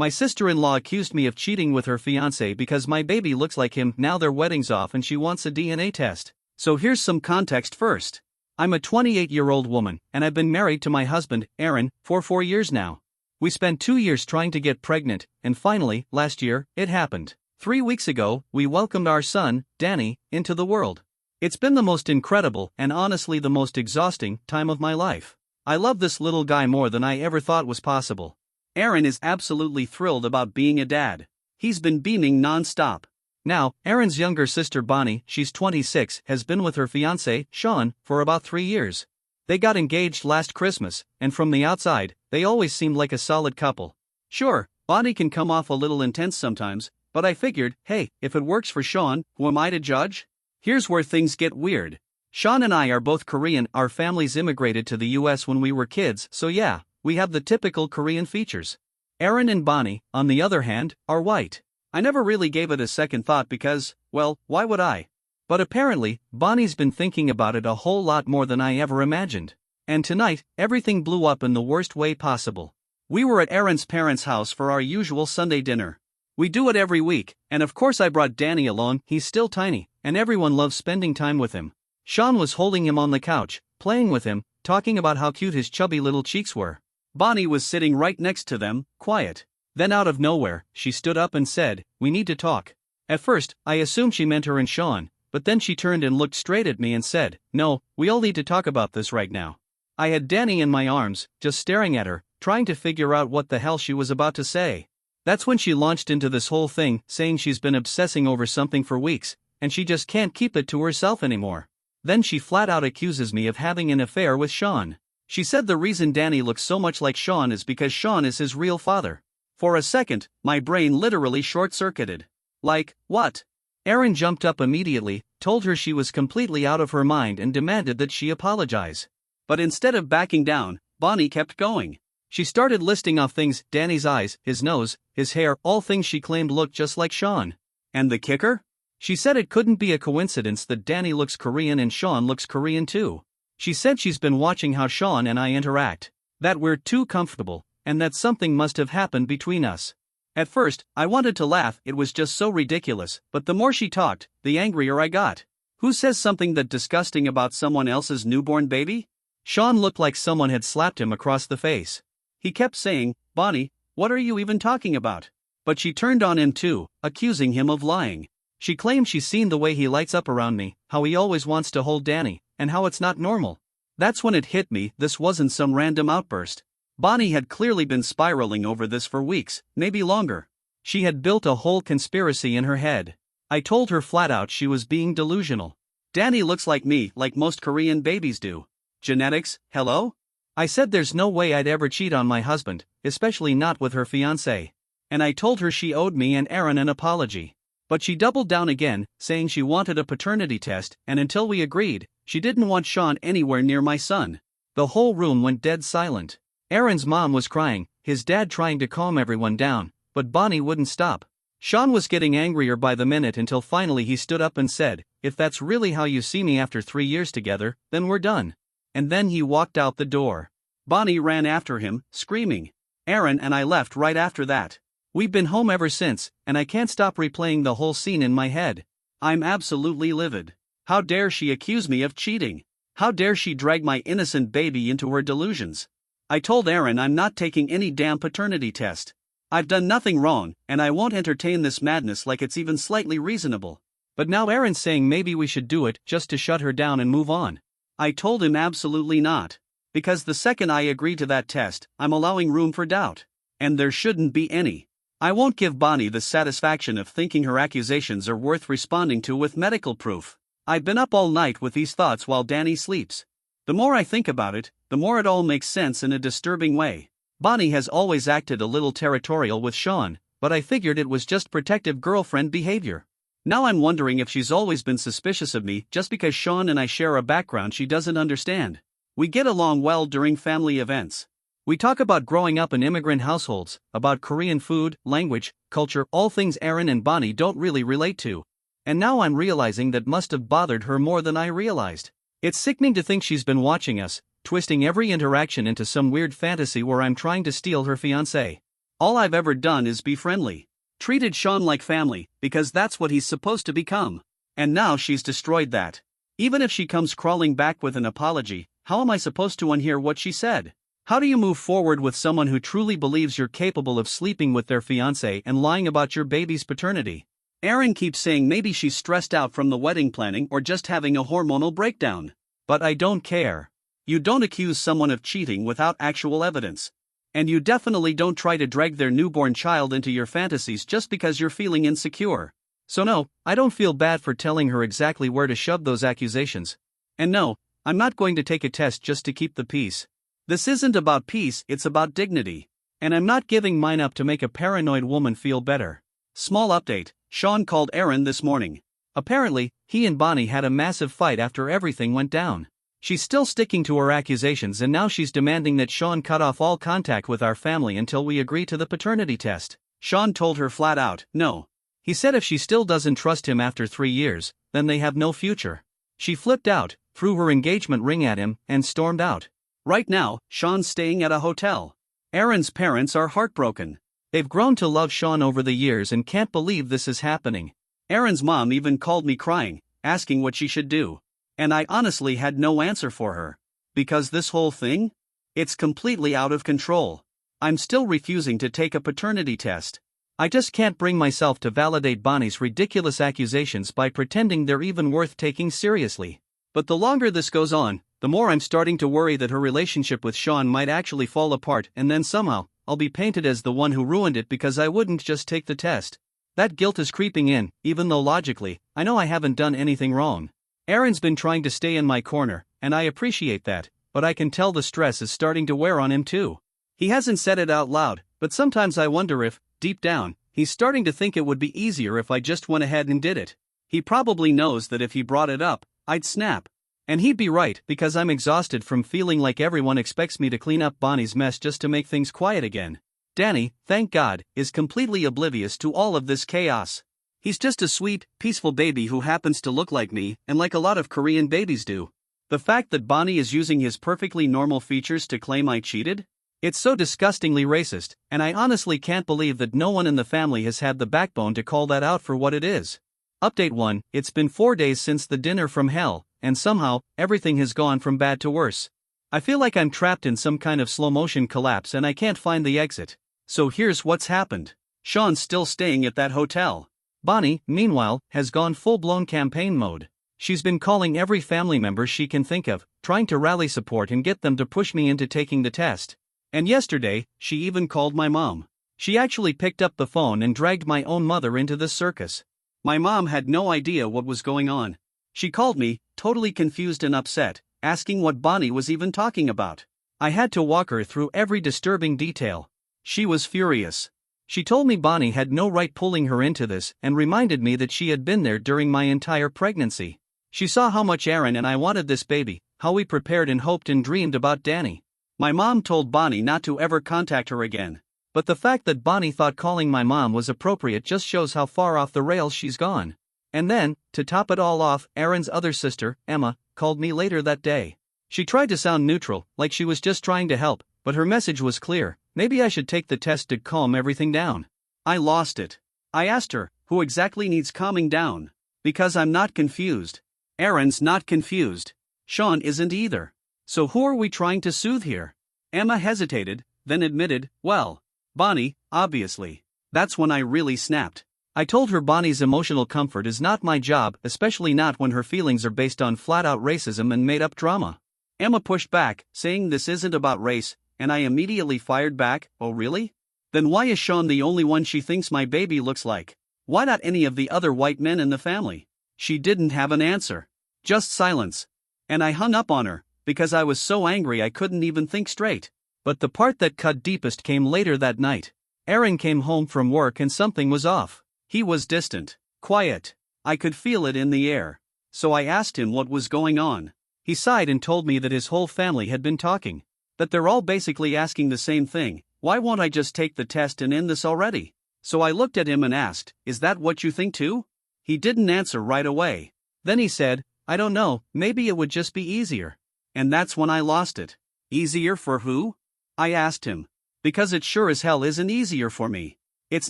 My sister-in-law accused me of cheating with her fiancé because my baby looks like him. Now their wedding's off and she wants a DNA test. So here's some context first. I'm a 28-year-old woman, and I've been married to my husband, Aaron, for 4 years now. We spent 2 years trying to get pregnant, and finally, last year, it happened. 3 weeks ago, we welcomed our son, Danny, into the world. It's been the most incredible and honestly the most exhausting time of my life. I love this little guy more than I ever thought was possible. Aaron is absolutely thrilled about being a dad. He's been beaming non-stop. Now, Aaron's younger sister Bonnie, she's 26, has been with her fiancé, Sean, for about 3 years. They got engaged last Christmas, and from the outside, they always seemed like a solid couple. Sure, Bonnie can come off a little intense sometimes, but I figured, hey, if it works for Sean, who am I to judge? Here's where things get weird. Sean and I are both Korean. Our families immigrated to the US when we were kids, so yeah, we have the typical Korean features. Aaron and Bonnie, on the other hand, are white. I never really gave it a second thought because, well, why would I? But apparently, Bonnie's been thinking about it a whole lot more than I ever imagined. And tonight, everything blew up in the worst way possible. We were at Aaron's parents' house for our usual Sunday dinner. We do it every week, and of course I brought Danny along. He's still tiny, and everyone loves spending time with him. Sean was holding him on the couch, playing with him, talking about how cute his chubby little cheeks were. Bonnie was sitting right next to them, quiet. Then out of nowhere, she stood up and said, "We need to talk." At first, I assumed she meant her and Sean, but then she turned and looked straight at me and said, "No, we all need to talk about this right now." I had Danny in my arms, just staring at her, trying to figure out what the hell she was about to say. That's when she launched into this whole thing, saying she's been obsessing over something for weeks, and she just can't keep it to herself anymore. Then she flat out accuses me of having an affair with Sean. She said the reason Danny looks so much like Sean is because Sean is his real father. For a second, my brain literally short-circuited. Like, what? Aaron jumped up immediately, told her she was completely out of her mind and demanded that she apologize. But instead of backing down, Bonnie kept going. She started listing off things: Danny's eyes, his nose, his hair, all things she claimed looked just like Sean. And the kicker? She said it couldn't be a coincidence that Danny looks Korean and Sean looks Korean too. She said she's been watching how Sean and I interact, that we're too comfortable, and that something must have happened between us. At first, I wanted to laugh, it was just so ridiculous, but the more she talked, the angrier I got. Who says something that disgusting about someone else's newborn baby? Sean looked like someone had slapped him across the face. He kept saying, "Bonnie, what are you even talking about?" But she turned on him too, accusing him of lying. She claimed she's seen the way he lights up around me, how he always wants to hold Danny, and how it's not normal. That's when it hit me, this wasn't some random outburst. Bonnie had clearly been spiraling over this for weeks, maybe longer. She had built a whole conspiracy in her head. I told her flat out she was being delusional. Danny looks like me, like most Korean babies do. Genetics, hello? I said there's no way I'd ever cheat on my husband, especially not with her fiancé. And I told her she owed me and Aaron an apology. But she doubled down again, saying she wanted a paternity test, and until we agreed, she didn't want Sean anywhere near my son. The whole room went dead silent. Aaron's mom was crying, his dad trying to calm everyone down, but Bonnie wouldn't stop. Sean was getting angrier by the minute until finally he stood up and said, "If that's really how you see me after 3 years together, then we're done." And then he walked out the door. Bonnie ran after him, screaming. Aaron and I left right after that. We've been home ever since, and I can't stop replaying the whole scene in my head. I'm absolutely livid. How dare she accuse me of cheating? How dare she drag my innocent baby into her delusions? I told Aaron I'm not taking any damn paternity test. I've done nothing wrong, and I won't entertain this madness like it's even slightly reasonable. But now Aaron's saying maybe we should do it just to shut her down and move on. I told him absolutely not. Because the second I agree to that test, I'm allowing room for doubt. And there shouldn't be any. I won't give Bonnie the satisfaction of thinking her accusations are worth responding to with medical proof. I've been up all night with these thoughts while Danny sleeps. The more I think about it, the more it all makes sense in a disturbing way. Bonnie has always acted a little territorial with Sean, but I figured it was just protective girlfriend behavior. Now I'm wondering if she's always been suspicious of me just because Sean and I share a background she doesn't understand. We get along well during family events. We talk about growing up in immigrant households, about Korean food, language, culture, all things Aaron and Bonnie don't really relate to. And now I'm realizing that must have bothered her more than I realized. It's sickening to think she's been watching us, twisting every interaction into some weird fantasy where I'm trying to steal her fiancé. All I've ever done is be friendly. Treated Sean like family, because that's what he's supposed to become. And now she's destroyed that. Even if she comes crawling back with an apology, how am I supposed to unhear what she said? How do you move forward with someone who truly believes you're capable of sleeping with their fiancé and lying about your baby's paternity? Erin keeps saying maybe she's stressed out from the wedding planning or just having a hormonal breakdown. But I don't care. You don't accuse someone of cheating without actual evidence. And you definitely don't try to drag their newborn child into your fantasies just because you're feeling insecure. So no, I don't feel bad for telling her exactly where to shove those accusations. And no, I'm not going to take a test just to keep the peace. This isn't about peace, it's about dignity. And I'm not giving mine up to make a paranoid woman feel better. Small update, Sean called Erin this morning. Apparently, he and Bonnie had a massive fight after everything went down. She's still sticking to her accusations and now she's demanding that Sean cut off all contact with our family until we agree to the paternity test. Sean told her flat out, no. He said if she still doesn't trust him after 3 years, then they have no future. She flipped out, threw her engagement ring at him, and stormed out. Right now, Sean's staying at a hotel. Erin's parents are heartbroken. They've grown to love Sean over the years and can't believe this is happening. Erin's mom even called me crying, asking what she should do. And I honestly had no answer for her. Because this whole thing? It's completely out of control. I'm still refusing to take a paternity test. I just can't bring myself to validate Bonnie's ridiculous accusations by pretending they're even worth taking seriously. But the longer this goes on, the more I'm starting to worry that her relationship with Sean might actually fall apart and then somehow, I'll be painted as the one who ruined it because I wouldn't just take the test. That guilt is creeping in, even though logically, I know I haven't done anything wrong. Erin's been trying to stay in my corner, and I appreciate that, but I can tell the stress is starting to wear on him too. He hasn't said it out loud, but sometimes I wonder if, deep down, he's starting to think it would be easier if I just went ahead and did it. He probably knows that if he brought it up, I'd snap. And he'd be right, because I'm exhausted from feeling like everyone expects me to clean up Bonnie's mess just to make things quiet again. Danny, thank God, is completely oblivious to all of this chaos. He's just a sweet, peaceful baby who happens to look like me and like a lot of Korean babies do. The fact that Bonnie is using his perfectly normal features to claim I cheated? It's so disgustingly racist, and I honestly can't believe that no one in the family has had the backbone to call that out for what it is. Update 1, it's been 4 days since the dinner from hell, and somehow, everything has gone from bad to worse. I feel like I'm trapped in some kind of slow-motion collapse and I can't find the exit. So here's what's happened. Sean's still staying at that hotel. Bonnie, meanwhile, has gone full-blown campaign mode. She's been calling every family member she can think of, trying to rally support and get them to push me into taking the test. And yesterday, she even called my mom. She actually picked up the phone and dragged my own mother into this circus. My mom had no idea what was going on. She called me, totally confused and upset, asking what Bonnie was even talking about. I had to walk her through every disturbing detail. She was furious. She told me Bonnie had no right pulling her into this and reminded me that she had been there during my entire pregnancy. She saw how much Erin and I wanted this baby, how we prepared and hoped and dreamed about Danny. My mom told Bonnie not to ever contact her again. But the fact that Bonnie thought calling my mom was appropriate just shows how far off the rails she's gone. And then, to top it all off, Erin's other sister, Emma, called me later that day. She tried to sound neutral, like she was just trying to help, but her message was clear. Maybe I should take the test to calm everything down. I lost it. I asked her, who exactly needs calming down? Because I'm not confused. Erin's not confused. Sean isn't either. So who are we trying to soothe here? Emma hesitated, then admitted, well, Bonnie, obviously. That's when I really snapped. I told her Bonnie's emotional comfort is not my job, especially not when her feelings are based on flat-out racism and made-up drama. Emma pushed back, saying this isn't about race, and I immediately fired back, oh really? Then why is Sean the only one she thinks my baby looks like? Why not any of the other white men in the family? She didn't have an answer. Just silence. And I hung up on her, because I was so angry I couldn't even think straight. But the part that cut deepest came later that night. Erin came home from work and something was off. He was distant, quiet. I could feel it in the air. So I asked him what was going on. He sighed and told me that his whole family had been talking. That they're all basically asking the same thing, why won't I just take the test and end this already? So I looked at him and asked, is that what you think too? He didn't answer right away. Then he said, I don't know, maybe it would just be easier. And that's when I lost it. Easier for who? I asked him. Because it sure as hell isn't easier for me. It's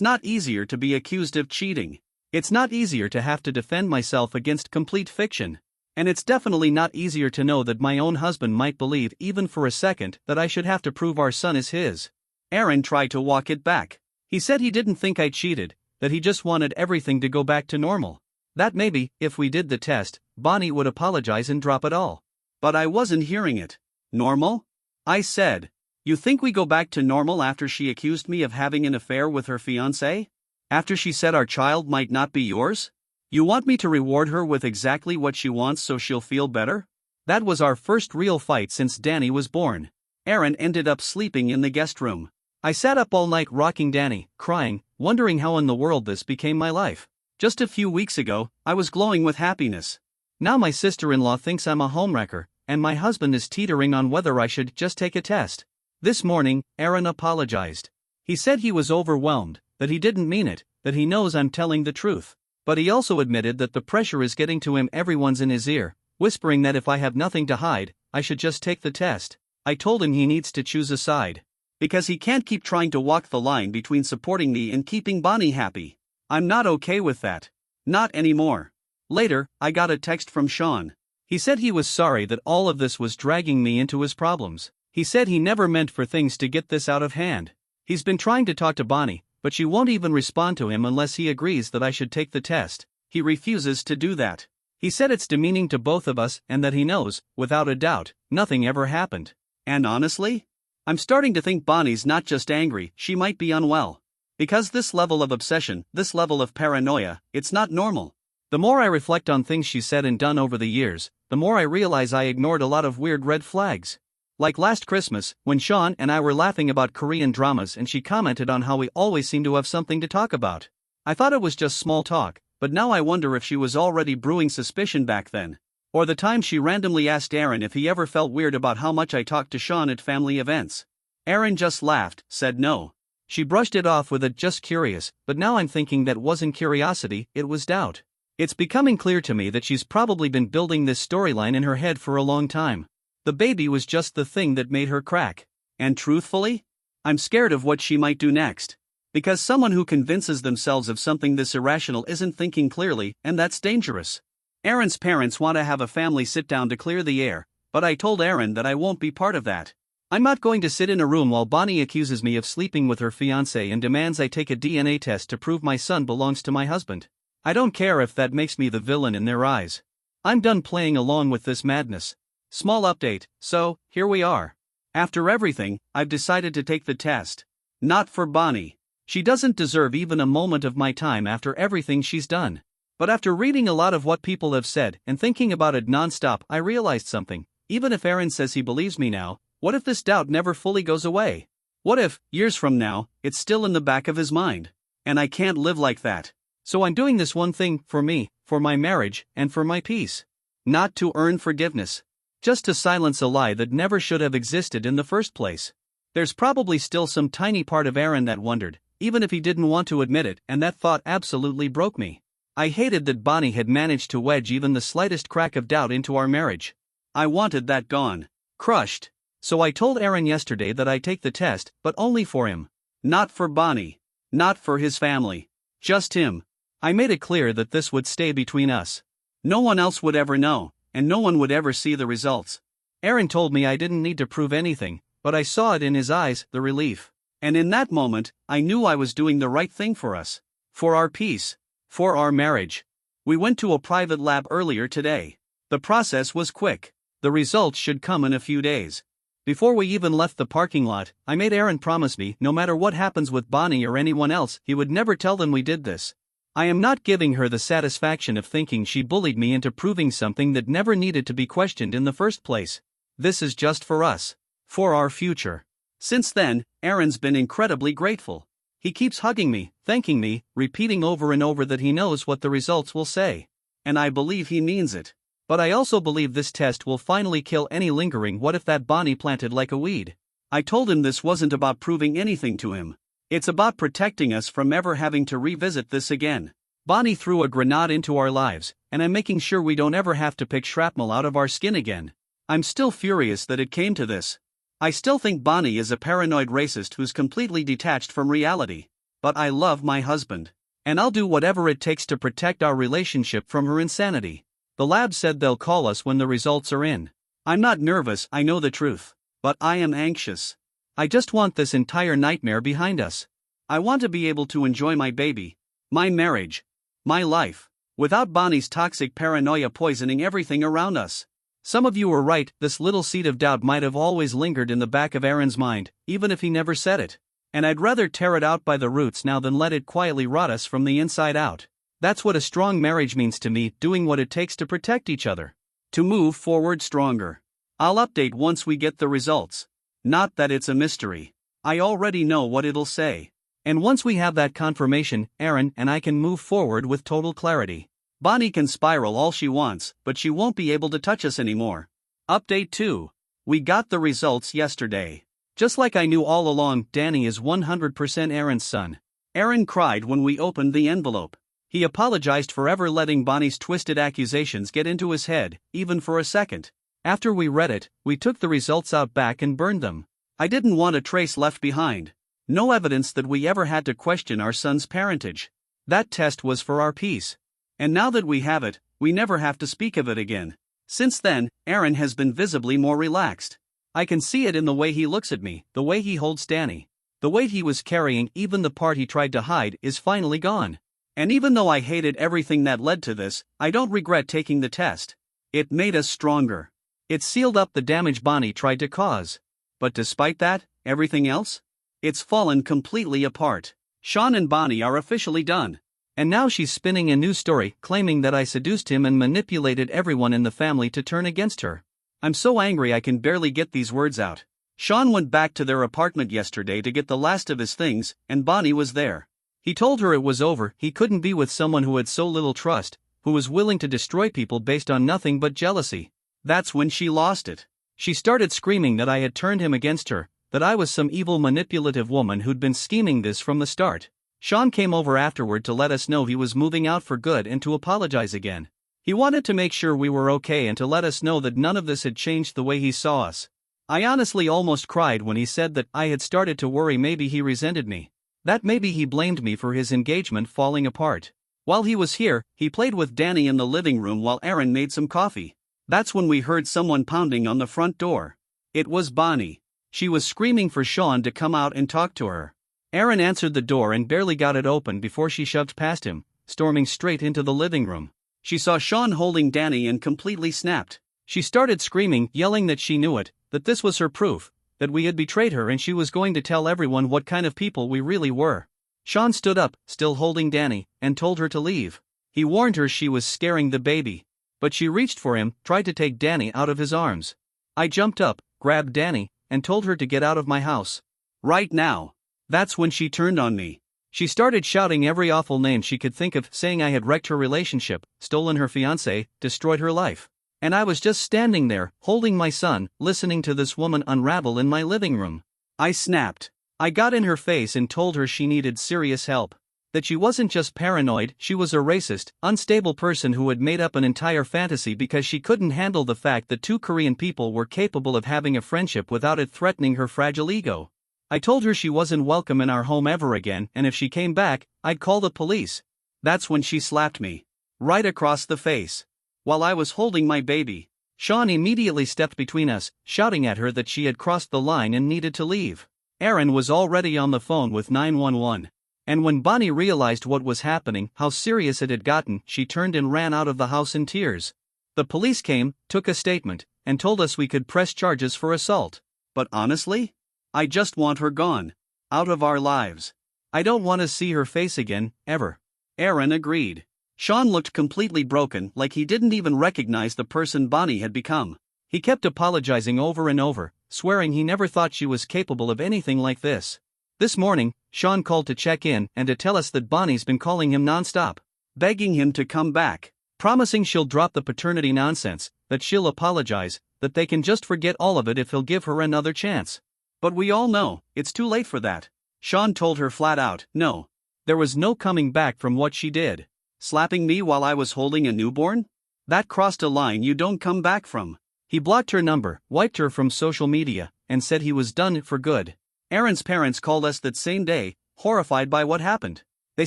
not easier to be accused of cheating. It's not easier to have to defend myself against complete fiction. And it's definitely not easier to know that my own husband might believe even for a second that I should have to prove our son is his. Aaron tried to walk it back. He said he didn't think I cheated, that he just wanted everything to go back to normal. That maybe, if we did the test, Bonnie would apologize and drop it all. But I wasn't hearing it. Normal? I said. You think we go back to normal after she accused me of having an affair with her fiancé? After she said our child might not be yours? You want me to reward her with exactly what she wants so she'll feel better? That was our first real fight since Danny was born. Aaron ended up sleeping in the guest room. I sat up all night rocking Danny, crying, wondering how in the world this became my life. Just a few weeks ago, I was glowing with happiness. Now my sister-in-law thinks I'm a homewrecker, and my husband is teetering on whether I should just take a test. This morning, Aaron apologized. He said he was overwhelmed, that he didn't mean it, that he knows I'm telling the truth. But he also admitted that the pressure is getting to him. Everyone's in his ear, whispering that if I have nothing to hide, I should just take the test. I told him he needs to choose a side. Because he can't keep trying to walk the line between supporting me and keeping Bonnie happy. I'm not okay with that. Not anymore. Later, I got a text from Sean. He said he was sorry that all of this was dragging me into his problems. He said he never meant for things to get this out of hand. He's been trying to talk to Bonnie, but she won't even respond to him unless he agrees that I should take the test. He refuses to do that. He said it's demeaning to both of us and that he knows, without a doubt, nothing ever happened. And honestly, I'm starting to think Bonnie's not just angry, she might be unwell. Because this level of obsession, this level of paranoia, it's not normal. The more I reflect on things she said and done over the years, the more I realize I ignored a lot of weird red flags. Like last Christmas, when Sean and I were laughing about Korean dramas and she commented on how we always seem to have something to talk about. I thought it was just small talk, but now I wonder if she was already brewing suspicion back then. Or the time she randomly asked Aaron if he ever felt weird about how much I talked to Sean at family events. Aaron just laughed, said no. She brushed it off with a "just curious," but now I'm thinking that wasn't curiosity, it was doubt. It's becoming clear to me that she's probably been building this storyline in her head for a long time. The baby was just the thing that made her crack. And truthfully, I'm scared of what she might do next. Because someone who convinces themselves of something this irrational isn't thinking clearly, and that's dangerous. Aaron's parents want to have a family sit-down to clear the air, but I told Aaron that I won't be part of that. I'm not going to sit in a room while Bonnie accuses me of sleeping with her fiancé and demands I take a DNA test to prove my son belongs to my husband. I don't care if that makes me the villain in their eyes. I'm done playing along with this madness. Small update, so, here we are. After everything, I've decided to take the test. Not for Bonnie. She doesn't deserve even a moment of my time after everything she's done. But after reading a lot of what people have said and thinking about it non-stop, I realized something. Even if Aaron says he believes me now, what if this doubt never fully goes away? What if, years from now, it's still in the back of his mind? And I can't live like that. So I'm doing this one thing, for me, for my marriage, and for my peace. Not to earn forgiveness. Just to silence a lie that never should have existed in the first place. There's probably still some tiny part of Aaron that wondered, even if he didn't want to admit it, and that thought absolutely broke me. I hated that Bonnie had managed to wedge even the slightest crack of doubt into our marriage. I wanted that gone. Crushed. So I told Aaron yesterday that I'd take the test, but only for him. Not for Bonnie. Not for his family. Just him. I made it clear that this would stay between us. No one else would ever know, and no one would ever see the results. Aaron told me I didn't need to prove anything, but I saw it in his eyes, the relief. And in that moment, I knew I was doing the right thing for us. For our peace. For our marriage. We went to a private lab earlier today. The process was quick. The results should come in a few days. Before we even left the parking lot, I made Aaron promise me, no matter what happens with Bonnie or anyone else, he would never tell them we did this. I am not giving her the satisfaction of thinking she bullied me into proving something that never needed to be questioned in the first place. This is just for us. For our future. Since then, Aaron's been incredibly grateful. He keeps hugging me, thanking me, repeating over and over that he knows what the results will say. And I believe he means it. But I also believe this test will finally kill any lingering what if that Bonnie planted like a weed. I told him this wasn't about proving anything to him. It's about protecting us from ever having to revisit this again. Bonnie threw a grenade into our lives, and I'm making sure we don't ever have to pick shrapnel out of our skin again. I'm still furious that it came to this. I still think Bonnie is a paranoid racist who's completely detached from reality. But I love my husband. And I'll do whatever it takes to protect our relationship from her insanity. The lab said they'll call us when the results are in. I'm not nervous, I know the truth. But I am anxious. I just want this entire nightmare behind us. I want to be able to enjoy my baby, my marriage, my life, without Bonnie's toxic paranoia poisoning everything around us. Some of you were right, this little seed of doubt might have always lingered in the back of Aaron's mind, even if he never said it. And I'd rather tear it out by the roots now than let it quietly rot us from the inside out. That's what a strong marriage means to me, doing what it takes to protect each other. To move forward stronger. I'll update once we get the results. Not that it's a mystery. I already know what it'll say. And once we have that confirmation, Aaron and I can move forward with total clarity. Bonnie can spiral all she wants, but she won't be able to touch us anymore. Update 2. We got the results yesterday. Just like I knew all along, Danny is 100% Aaron's son. Aaron cried when we opened the envelope. He apologized for ever letting Bonnie's twisted accusations get into his head, even for a second. After we read it, we took the results out back and burned them. I didn't want a trace left behind. No evidence that we ever had to question our son's parentage. That test was for our peace. And now that we have it, we never have to speak of it again. Since then, Aaron has been visibly more relaxed. I can see it in the way he looks at me, the way he holds Danny. The weight he was carrying, even the part he tried to hide, is finally gone. And even though I hated everything that led to this, I don't regret taking the test. It made us stronger. It sealed up the damage Bonnie tried to cause. But despite that, everything else? It's fallen completely apart. Sean and Bonnie are officially done. And now she's spinning a new story, claiming that I seduced him and manipulated everyone in the family to turn against her. I'm so angry I can barely get these words out. Sean went back to their apartment yesterday to get the last of his things, and Bonnie was there. He told her it was over, he couldn't be with someone who had so little trust, who was willing to destroy people based on nothing but jealousy. That's when she lost it. She started screaming that I had turned him against her, that I was some evil manipulative woman who'd been scheming this from the start. Sean came over afterward to let us know he was moving out for good and to apologize again. He wanted to make sure we were okay and to let us know that none of this had changed the way he saw us. I honestly almost cried when he said that I had started to worry maybe he resented me. That maybe he blamed me for his engagement falling apart. While he was here, he played with Danny in the living room while Aaron made some coffee. That's when we heard someone pounding on the front door. It was Bonnie. She was screaming for Sean to come out and talk to her. Aaron answered the door and barely got it open before she shoved past him, storming straight into the living room. She saw Sean holding Danny and completely snapped. She started screaming, yelling that she knew it, that this was her proof, that we had betrayed her and she was going to tell everyone what kind of people we really were. Sean stood up, still holding Danny, and told her to leave. He warned her she was scaring the baby. But she reached for him, tried to take Danny out of his arms. I jumped up, grabbed Danny, and told her to get out of my house. Right now. That's when she turned on me. She started shouting every awful name she could think of, saying I had wrecked her relationship, stolen her fiancé, destroyed her life. And I was just standing there, holding my son, listening to this woman unravel in my living room. I snapped. I got in her face and told her she needed serious help. That she wasn't just paranoid, she was a racist, unstable person who had made up an entire fantasy because she couldn't handle the fact that two Korean people were capable of having a friendship without it threatening her fragile ego. I told her she wasn't welcome in our home ever again, and if she came back, I'd call the police. That's when she slapped me. Right across the face. While I was holding my baby. Sean immediately stepped between us, shouting at her that she had crossed the line and needed to leave. Aaron was already on the phone with 911. And when Bonnie realized what was happening, how serious it had gotten, she turned and ran out of the house in tears. The police came, took a statement, and told us we could press charges for assault. But honestly? I just want her gone. Out of our lives. I don't want to see her face again, ever. Aaron agreed. Sean looked completely broken, like he didn't even recognize the person Bonnie had become. He kept apologizing over and over, swearing he never thought she was capable of anything like this. This morning, Sean called to check in and to tell us that Bonnie's been calling him nonstop, begging him to come back, promising she'll drop the paternity nonsense, that she'll apologize, that they can just forget all of it if he'll give her another chance. But we all know, it's too late for that. Sean told her flat out, no. There was no coming back from what she did. Slapping me while I was holding a newborn? That crossed a line you don't come back from. He blocked her number, wiped her from social media, and said he was done for good. Erin's parents called us that same day, horrified by what happened. They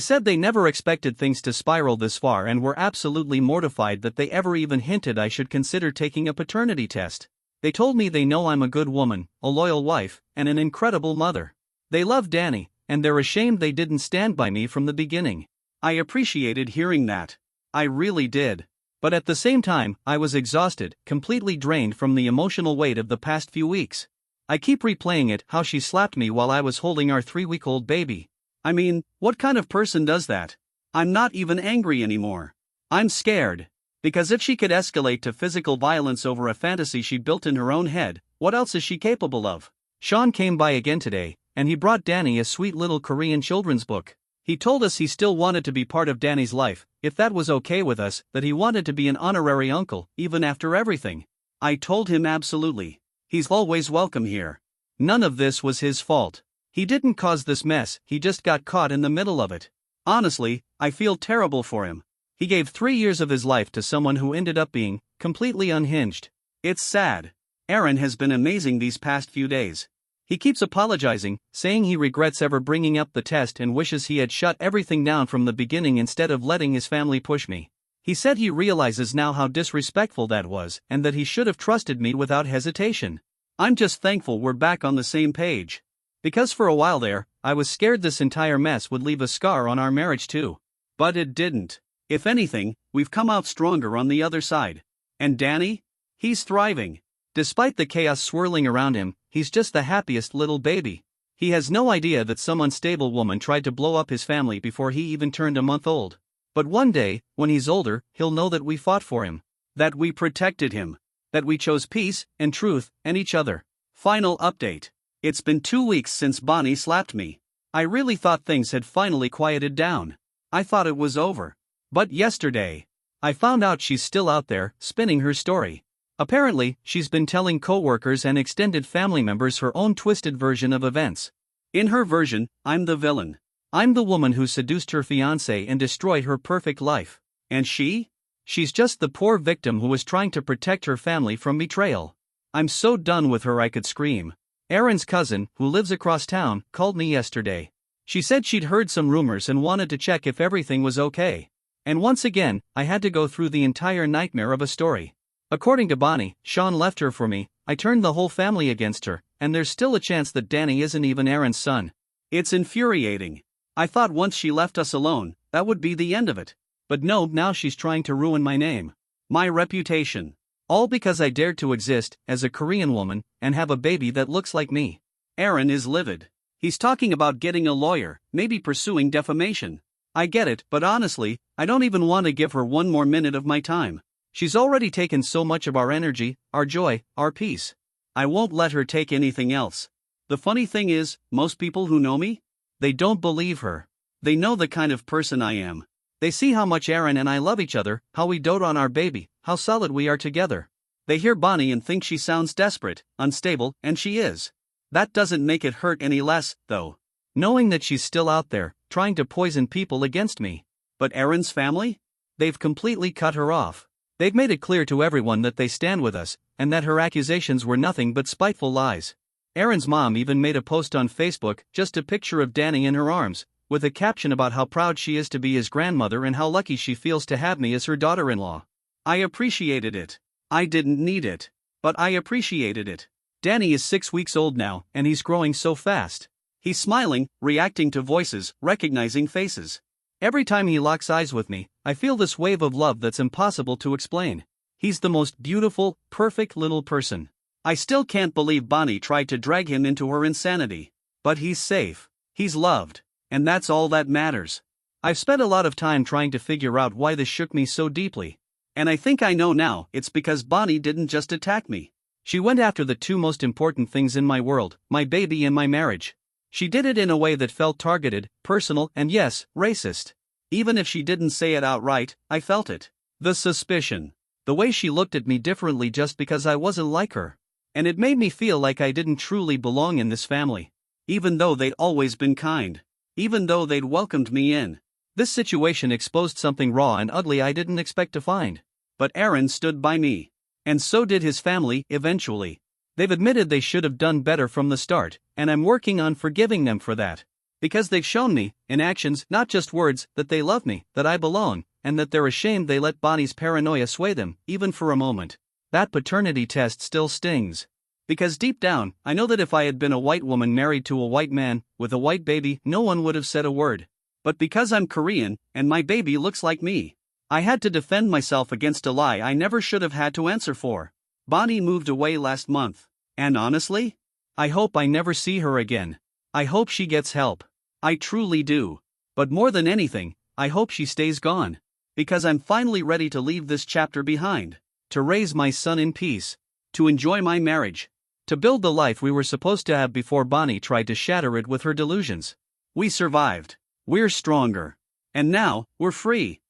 said they never expected things to spiral this far and were absolutely mortified that they ever even hinted I should consider taking a paternity test. They told me they know I'm a good woman, a loyal wife, and an incredible mother. They love Danny, and they're ashamed they didn't stand by me from the beginning. I appreciated hearing that. I really did. But at the same time, I was exhausted, completely drained from the emotional weight of the past few weeks. I keep replaying it, how she slapped me while I was holding our 3-week-old baby. I mean, what kind of person does that? I'm not even angry anymore. I'm scared. Because if she could escalate to physical violence over a fantasy she built in her own head, what else is she capable of? Sean came by again today, and he brought Danny a sweet little Korean children's book. He told us he still wanted to be part of Danny's life, if that was okay with us, that he wanted to be an honorary uncle, even after everything. I told him absolutely. He's always welcome here. None of this was his fault. He didn't cause this mess, he just got caught in the middle of it. Honestly, I feel terrible for him. He gave 3 years of his life to someone who ended up being completely unhinged. It's sad. Erin has been amazing these past few days. He keeps apologizing, saying he regrets ever bringing up the test and wishes he had shut everything down from the beginning instead of letting his family push me. He said he realizes now how disrespectful that was and that he should have trusted me without hesitation. I'm just thankful we're back on the same page. Because for a while there, I was scared this entire mess would leave a scar on our marriage too. But it didn't. If anything, we've come out stronger on the other side. And Danny? He's thriving. Despite the chaos swirling around him, he's just the happiest little baby. He has no idea that some unstable woman tried to blow up his family before he even turned a month old. But one day, when he's older, he'll know that we fought for him. That we protected him. That we chose peace, and truth, and each other. Final update. It's been 2 weeks since Bonnie slapped me. I really thought things had finally quieted down. I thought it was over. But yesterday, I found out she's still out there, spinning her story. Apparently, she's been telling coworkers and extended family members her own twisted version of events. In her version, I'm the villain. I'm the woman who seduced her fiancé and destroyed her perfect life. And she? She's just the poor victim who was trying to protect her family from betrayal. I'm so done with her I could scream. Erin's cousin, who lives across town, called me yesterday. She said she'd heard some rumors and wanted to check if everything was okay. And once again, I had to go through the entire nightmare of a story. According to Bonnie, Sean left her for me, I turned the whole family against her, and there's still a chance that Danny isn't even Erin's son. It's infuriating. I thought once she left us alone, that would be the end of it. But no, now she's trying to ruin my name. My reputation. All because I dared to exist as a Korean woman and have a baby that looks like me. Erin is livid. He's talking about getting a lawyer, maybe pursuing defamation. I get it, but honestly, I don't even want to give her one more minute of my time. She's already taken so much of our energy, our joy, our peace. I won't let her take anything else. The funny thing is, most people who know me, they don't believe her. They know the kind of person I am. They see how much Erin and I love each other, how we dote on our baby, how solid we are together. They hear Bonnie and think she sounds desperate, unstable, and she is. That doesn't make it hurt any less, though. Knowing that she's still out there, trying to poison people against me. But Erin's family? They've completely cut her off. They've made it clear to everyone that they stand with us, and that her accusations were nothing but spiteful lies. Erin's mom even made a post on Facebook, just a picture of Danny in her arms, with a caption about how proud she is to be his grandmother and how lucky she feels to have me as her daughter-in-law. I appreciated it. I didn't need it. But I appreciated it. Danny is 6 weeks old now, and he's growing so fast. He's smiling, reacting to voices, recognizing faces. Every time he locks eyes with me, I feel this wave of love that's impossible to explain. He's the most beautiful, perfect little person. I still can't believe Bonnie tried to drag him into her insanity. But he's safe. He's loved. And that's all that matters. I've spent a lot of time trying to figure out why this shook me so deeply. And I think I know now, it's because Bonnie didn't just attack me. She went after the two most important things in my world, my baby and my marriage. She did it in a way that felt targeted, personal, and yes, racist. Even if she didn't say it outright, I felt it. The suspicion. The way she looked at me differently just because I wasn't like her. And it made me feel like I didn't truly belong in this family. Even though they'd always been kind. Even though they'd welcomed me in. This situation exposed something raw and ugly I didn't expect to find. But Erin stood by me. And so did his family, eventually. They've admitted they should have done better from the start, and I'm working on forgiving them for that. Because they've shown me, in actions, not just words, that they love me, that I belong, and that they're ashamed they let Bonnie's paranoia sway them, even for a moment. That paternity test still stings. Because deep down, I know that if I had been a white woman married to a white man, with a white baby, no one would have said a word. But because I'm Korean, and my baby looks like me, I had to defend myself against a lie I never should have had to answer for. Bonnie moved away last month. And honestly, I hope I never see her again. I hope she gets help. I truly do. But more than anything, I hope she stays gone. Because I'm finally ready to leave this chapter behind. To raise my son in peace. To enjoy my marriage. To build the life we were supposed to have before Bonnie tried to shatter it with her delusions. We survived. We're stronger. And now, we're free.